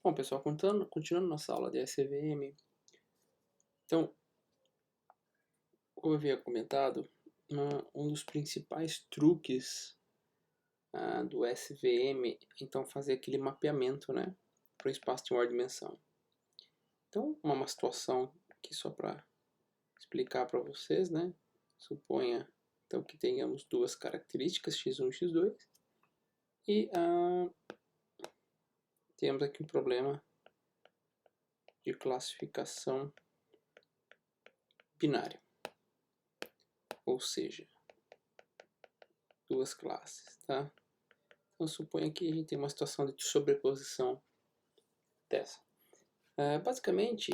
Bom, pessoal, continuando nossa aula de SVM, então, como eu havia comentado, um dos principais truques do SVM, então, fazer aquele mapeamento, né, para o espaço de maior dimensão. Então, uma situação aqui só para explicar para vocês, né, suponha então que tenhamos duas características, x1 e x2, e temos aqui um problema de classificação binária, ou seja, duas classes, tá? Então suponha que a gente tem uma situação de sobreposição dessa. Basicamente,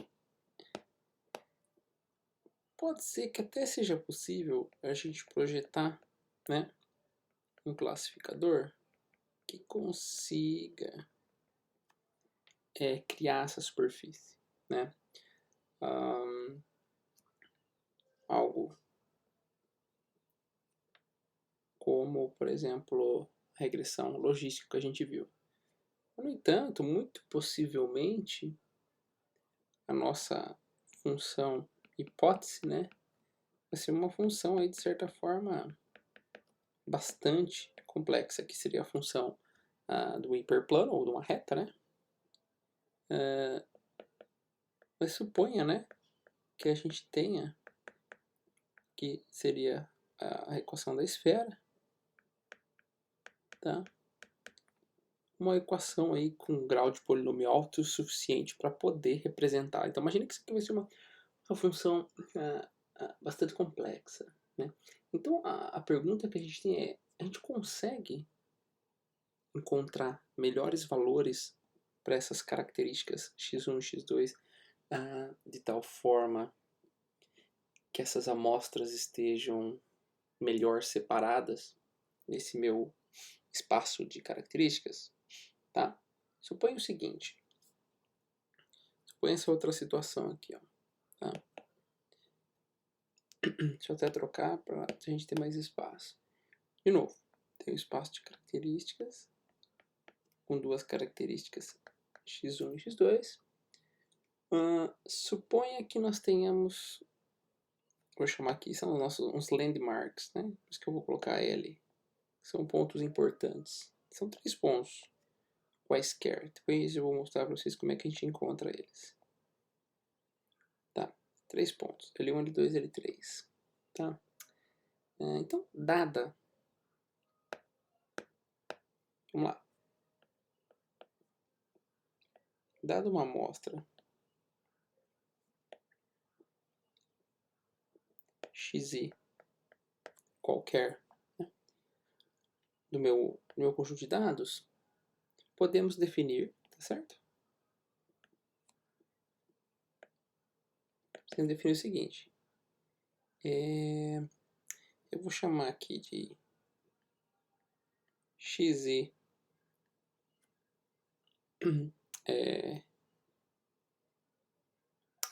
pode ser que até seja possível a gente projetar, né, um classificador que consiga criar essa superfície, né? Algo como, por exemplo, a regressão logística que a gente viu. No entanto, muito possivelmente, a nossa função hipótese, né, vai ser uma função aí, de certa forma, bastante complexa, que seria a função do hiperplano, ou de uma reta, né? Mas suponha, né, que a gente tenha, que seria a equação da esfera, tá? Uma equação aí com um grau de polinômio alto o suficiente para poder representar. Então imagine que isso aqui vai ser uma função bastante complexa, né? Então a pergunta que a gente tem é, a gente consegue encontrar melhores valores para essas características x1 e x2 de tal forma que essas amostras estejam melhor separadas nesse meu espaço de características, tá? Suponha o seguinte, suponha essa outra situação aqui, ó, tá? Deixa eu até trocar para a gente ter mais espaço. De novo, tem um espaço de características com duas características x1 e x2. Suponha que nós tenhamos, vou chamar aqui, são uns landmarks, né? Por isso que eu vou colocar L. São pontos importantes. São 3 pontos quaisquer. Depois eu vou mostrar para vocês como é que a gente encontra eles. Tá, 3 pontos. L1, L2, L3. Tá? Então, vamos lá. Dada uma amostra xi qualquer, né, do meu conjunto de dados, podemos definir, tá certo? Podemos definir o seguinte. Eu vou chamar aqui de xi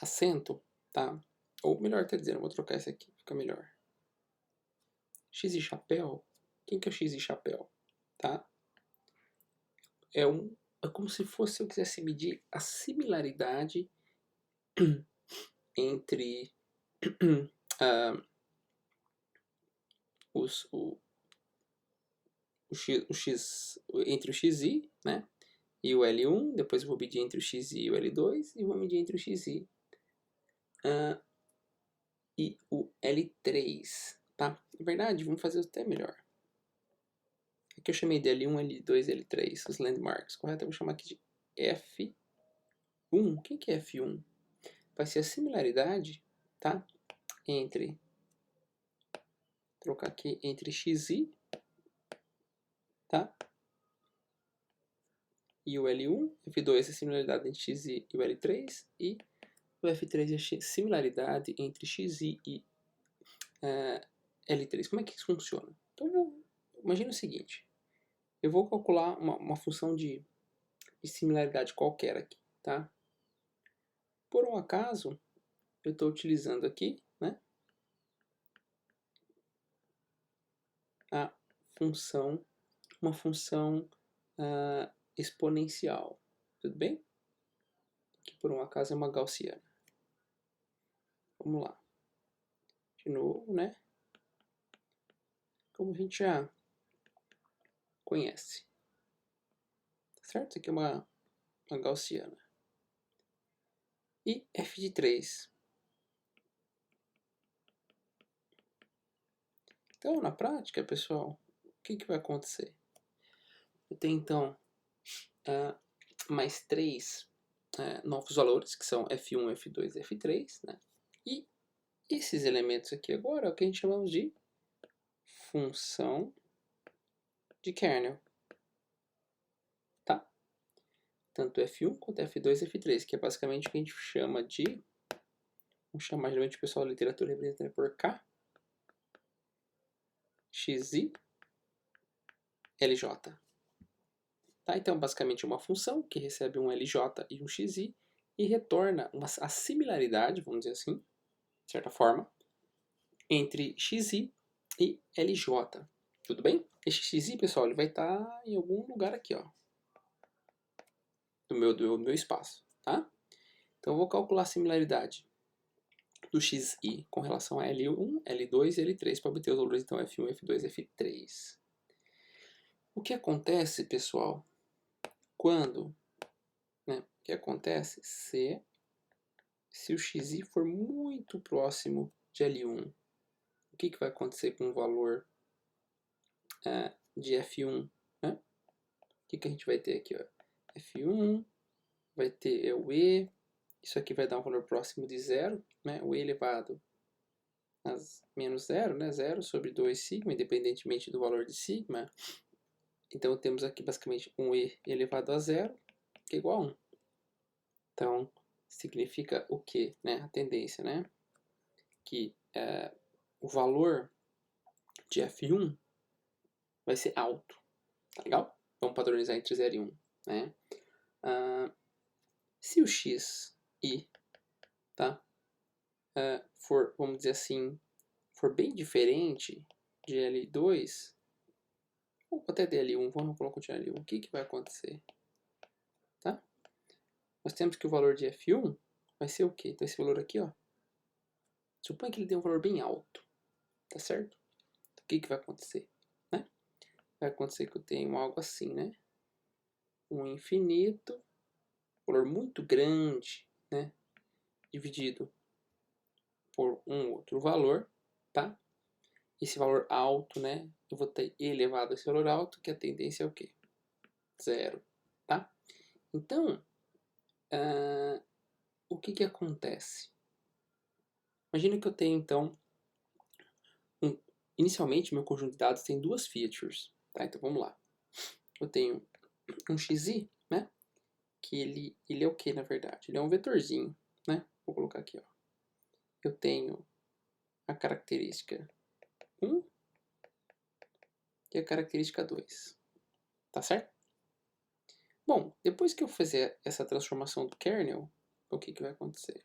acento, tá? Ou melhor, tá dizendo, vou trocar esse aqui, fica melhor. X chapéu, quem que é o X chapéu? Tá? É como se fosse eu quisesse medir a similaridade entre entre o xi, né, e o L1, depois eu vou medir entre o xi e o L2 e vou medir entre o xi e o L3, tá? Na verdade, vamos fazer até melhor. Aqui eu chamei de L1, L2 e L3, os landmarks, correto? Eu vou chamar aqui de F1. O que é F1? Vai ser a similaridade, tá? Entre, trocar aqui, entre xi, tá? E o L1, F2 é a similaridade entre xi e o L3, e o F3 é a similaridade entre xi e L3. Como é que isso funciona? Então, imagina o seguinte, eu vou calcular uma função de similaridade qualquer aqui, tá? Por um acaso, eu estou utilizando aqui, né, a função, uma função exponencial, tudo bem? que por um acaso é uma gaussiana. Vamos lá. De novo, né? Como a gente já conhece. Certo? Isso aqui é uma gaussiana. E f de 3. Então, na prática, pessoal, o que vai acontecer? Eu tenho, então, mais 3 novos valores, que são f1, f2 e f3, né? E esses elementos aqui agora é o que a gente chamamos de função de kernel. Tá? Tanto f1 quanto f2 e f3, que é basicamente o que a gente chama de... Vamos chamar geralmente o pessoal da literatura representado por K, XI, LJ. Tá? Então, basicamente, é uma função que recebe um LJ e um XI e retorna a similaridade, vamos dizer assim, de certa forma, entre XI e LJ. Tudo bem? Este XI, pessoal, ele vai estar em algum lugar aqui, ó, do meu espaço. Tá? Então, eu vou calcular a similaridade do XI com relação a L1, L2 e L3 para obter os valores, então, F1, F2 e F3. O que acontece, pessoal, quando... Né, o que acontece se o XI for muito próximo de L1? O que vai acontecer com o valor de F1? Né? O que a gente vai ter aqui? Ó? F1 vai ter o E, isso aqui vai dar um valor próximo de zero, né? O E elevado a menos zero, né? 0 sobre 2 sigma, independentemente do valor de sigma. Então temos aqui basicamente um E elevado a zero, que é igual a 1. Então significa o que? Né? A tendência, né? Que o valor de F1 vai ser alto, tá legal? Vamos padronizar entre 0 e 1, né? Se o XI, tá? For, vamos dizer assim, for bem diferente de L2, ou até de L1, vamos colocar de L1, o que vai acontecer? Tá? Nós temos que o valor de F1 vai ser o quê? Então esse valor aqui, ó, suponha que ele tem um valor bem alto, tá certo? Então, o que vai acontecer? Né? Vai acontecer que eu tenho algo assim, né? Um infinito, valor muito grande, né? Dividido por um outro valor, tá? Esse valor alto, né? Eu vou ter elevado a esse valor alto, que a tendência é o quê? 0, tá? Então, o que acontece? Imagina que eu tenho, então, inicialmente, meu conjunto de dados tem duas features, tá? Então, vamos lá. Eu tenho um XI, né? Que ele é o que, na verdade? Ele é um vetorzinho, né? Vou colocar aqui, ó. Eu tenho a característica 1 e a característica 2, tá certo? Bom, depois que eu fizer essa transformação do kernel, o que vai acontecer?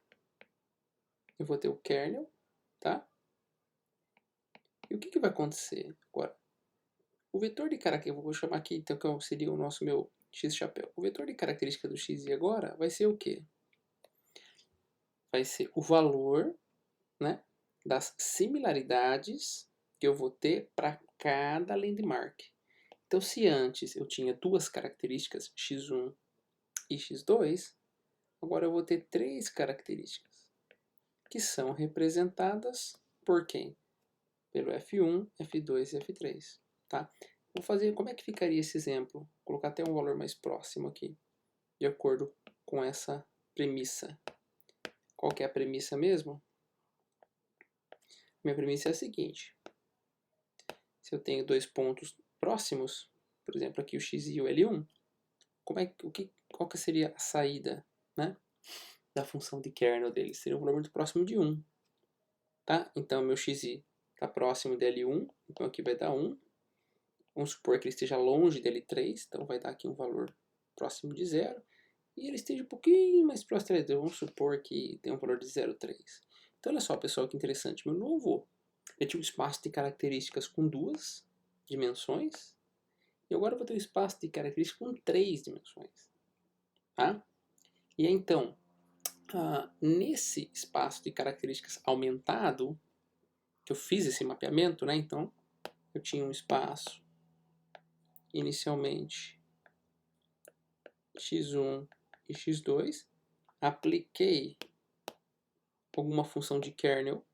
Eu vou ter o kernel, tá? E o que vai acontecer agora? O vetor de característica, eu vou chamar aqui, então, que seria o meu x chapéu. O vetor de característica do x agora vai ser o quê? Vai ser o valor, né, das similaridades que eu vou ter para cada landmark. Então, se antes eu tinha duas características, x1 e x2, agora eu vou ter três características, que são representadas por quem? Pelo F1, F2 e F3. Tá? Vou fazer, como é que ficaria esse exemplo? Vou colocar até um valor mais próximo aqui, de acordo com essa premissa. Qual que é a premissa mesmo? Minha premissa é a seguinte. Se eu tenho dois pontos próximos, por exemplo, aqui o x e o L1, qual que seria a saída, né, da função de kernel deles? Seria um valor muito próximo de 1. Tá? Então, meu xi está próximo de L1, então aqui vai dar 1. Vamos supor que ele esteja longe de L3, então vai dar aqui um valor próximo de 0. E ele esteja um pouquinho mais próximo de L2, vamos supor que tem um valor de 0,3. Então, olha só, pessoal, que interessante. Meu novo eu tinha um espaço de características com 2 dimensões, e agora eu vou ter um espaço de características com 3 dimensões. Tá? E então, Nesse espaço de características aumentado, que eu fiz esse mapeamento, né? Então, eu tinha um espaço inicialmente x1 e x2, apliquei alguma função de kernel,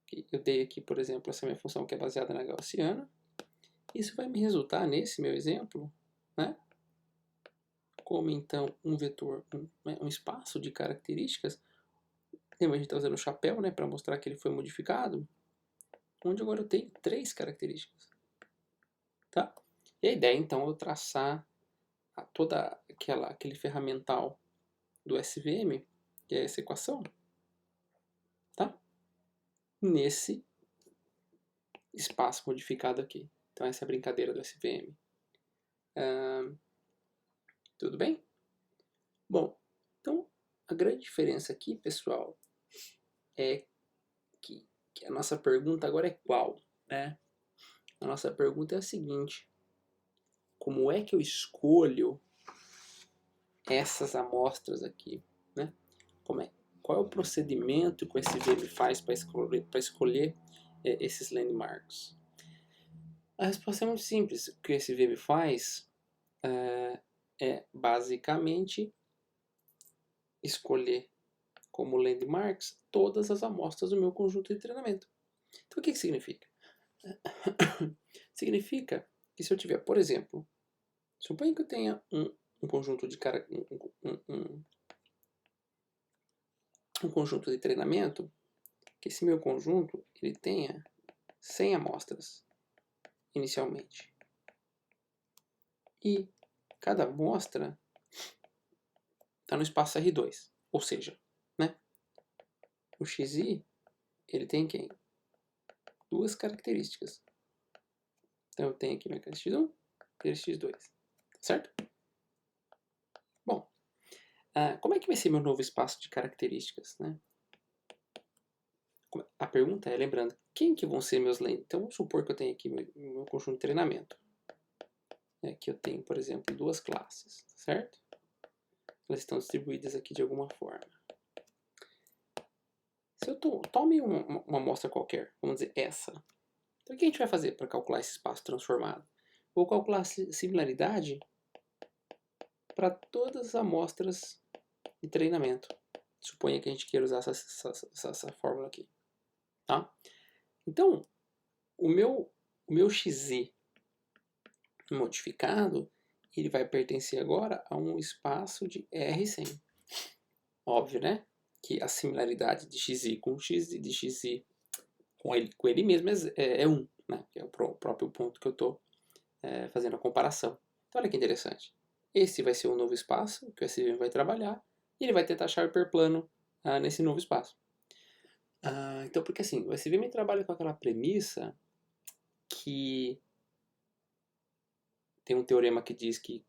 que eu dei aqui, por exemplo, essa minha função que é baseada na gaussiana. Isso vai me resultar, nesse meu exemplo, né, como então um vetor, um espaço de características. Lembra, a gente está usando o chapéu, né, para mostrar que ele foi modificado, onde agora eu tenho 3 características. Tá? E a ideia então é eu traçar toda aquele ferramental do SVM, que é essa equação, tá? Nesse espaço modificado aqui. Então essa é a brincadeira do SVM. Tudo bem? Bom, então a grande diferença aqui, pessoal, é que a nossa pergunta agora é qual, né? A nossa pergunta é a seguinte: como é que eu escolho essas amostras aqui, né? Qual é o procedimento que o SVM faz para escolher esses landmarks? A resposta é muito simples. O que o SVM faz é basicamente escolher como landmarks todas as amostras do meu conjunto de treinamento. Então o que significa? Significa que se eu tiver, por exemplo, suponha que eu tenha um conjunto de um conjunto de treinamento, que esse meu conjunto ele tenha 100 amostras inicialmente. E cada amostra está no espaço R2. Ou seja, né, o xi ele tem quem? 2 características. Então eu tenho aqui meu x1 e x2. Certo? Bom, como é que vai ser meu novo espaço de características? Né? A pergunta é, lembrando, quem que vão ser meus lentes? Então vamos supor que eu tenho aqui meu conjunto de treinamento. Que eu tenho, por exemplo, 2 classes, certo? Elas estão distribuídas aqui de alguma forma. Se eu tome uma amostra qualquer, vamos dizer essa. Então o que a gente vai fazer para calcular esse espaço transformado? Vou calcular a similaridade para todas as amostras de treinamento. Suponha que a gente queira usar essa fórmula aqui. Tá? Então, o meu xi modificado, ele vai pertencer agora a um espaço de R100. Óbvio, né? Que a similaridade de xi com x e de xi com ele mesmo é 1, né? Que é o próprio ponto que eu estou fazendo a comparação. Então, olha que interessante. Esse vai ser um novo espaço que o SVM vai trabalhar e ele vai tentar achar o hiperplano nesse novo espaço. Então, porque assim, o SVM trabalha com aquela premissa que tem um teorema que diz que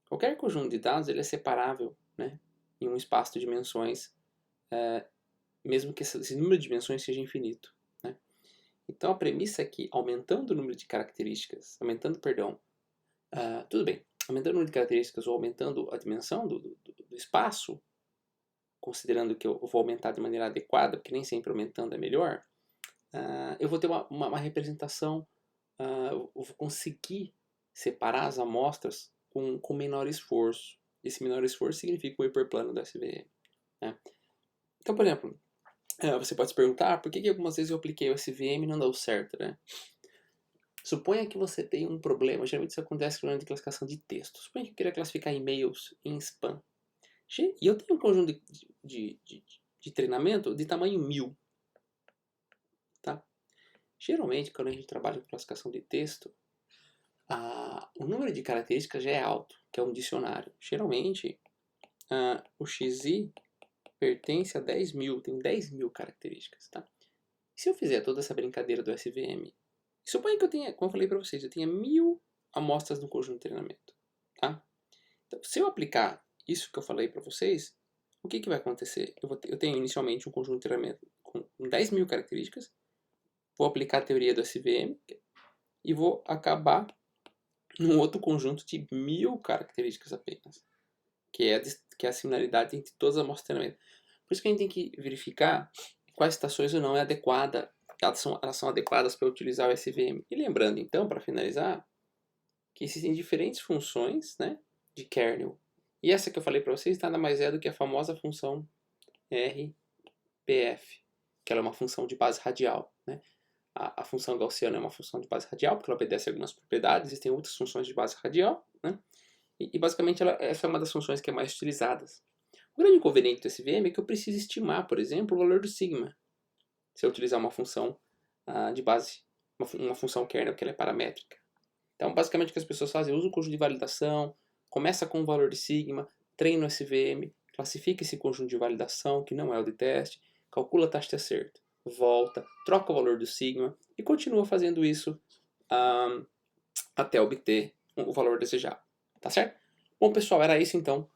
qualquer conjunto de dados ele é separável, né, em um espaço de dimensões, mesmo que esse número de dimensões seja infinito. Né? Então a premissa é que aumentando o número de características, tudo bem, aumentando o número de características ou aumentando a dimensão do espaço, considerando que eu vou aumentar de maneira adequada, porque nem sempre aumentando é melhor, eu vou ter uma representação, eu vou conseguir separar as amostras com menor esforço. Esse menor esforço significa o hiperplano do SVM. Né? Então, por exemplo, você pode se perguntar por que algumas vezes eu apliquei o SVM e não deu certo. Né? Suponha que você tem um problema, geralmente isso acontece com a classificação de texto. Suponha que eu queria classificar e-mails em spam. E eu tenho um conjunto de treinamento de tamanho 1000. Tá? Geralmente, quando a gente trabalha com classificação de texto, o número de características já é alto, que é um dicionário. Geralmente, o xi pertence a 10.000, tem 10.000 características. Tá? Se eu fizer toda essa brincadeira do SVM, suponha que eu tenha, como eu falei para vocês, eu tenha 1000 amostras no conjunto de treinamento. Tá? Então, se eu aplicar isso que eu falei para vocês, o que vai acontecer? Eu tenho inicialmente um conjunto de treinamento com 10.000 características, vou aplicar a teoria do SVM e vou acabar num outro conjunto de 1000 características apenas. que é a similaridade entre todas as amostras de treinamento. Por isso que a gente tem que verificar quais estações ou não é adequada, elas são adequadas para utilizar o SVM. E lembrando, então, para finalizar, que existem diferentes funções, né, de kernel. E essa que eu falei para vocês nada mais é do que a famosa função RPF, que ela é uma função de base radial, né? A função gaussiana é uma função de base radial, porque ela obedece a algumas propriedades, existem outras funções de base radial, né? E basicamente essa é uma das funções que é mais utilizadas. O grande inconveniente do SVM é que eu preciso estimar, por exemplo, o valor do sigma, se eu utilizar uma função de base, uma função kernel que ela é paramétrica. Então, basicamente, o que as pessoas fazem, usa o conjunto de validação, começa com o valor de sigma, treina o SVM, classifica esse conjunto de validação, que não é o de teste, calcula a taxa de acerto, volta, troca o valor do sigma e continua fazendo isso até obter o valor desejado. Tá certo? Bom, pessoal, era isso então.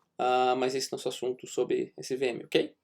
Mas esse é nosso assunto sobre SVM, ok?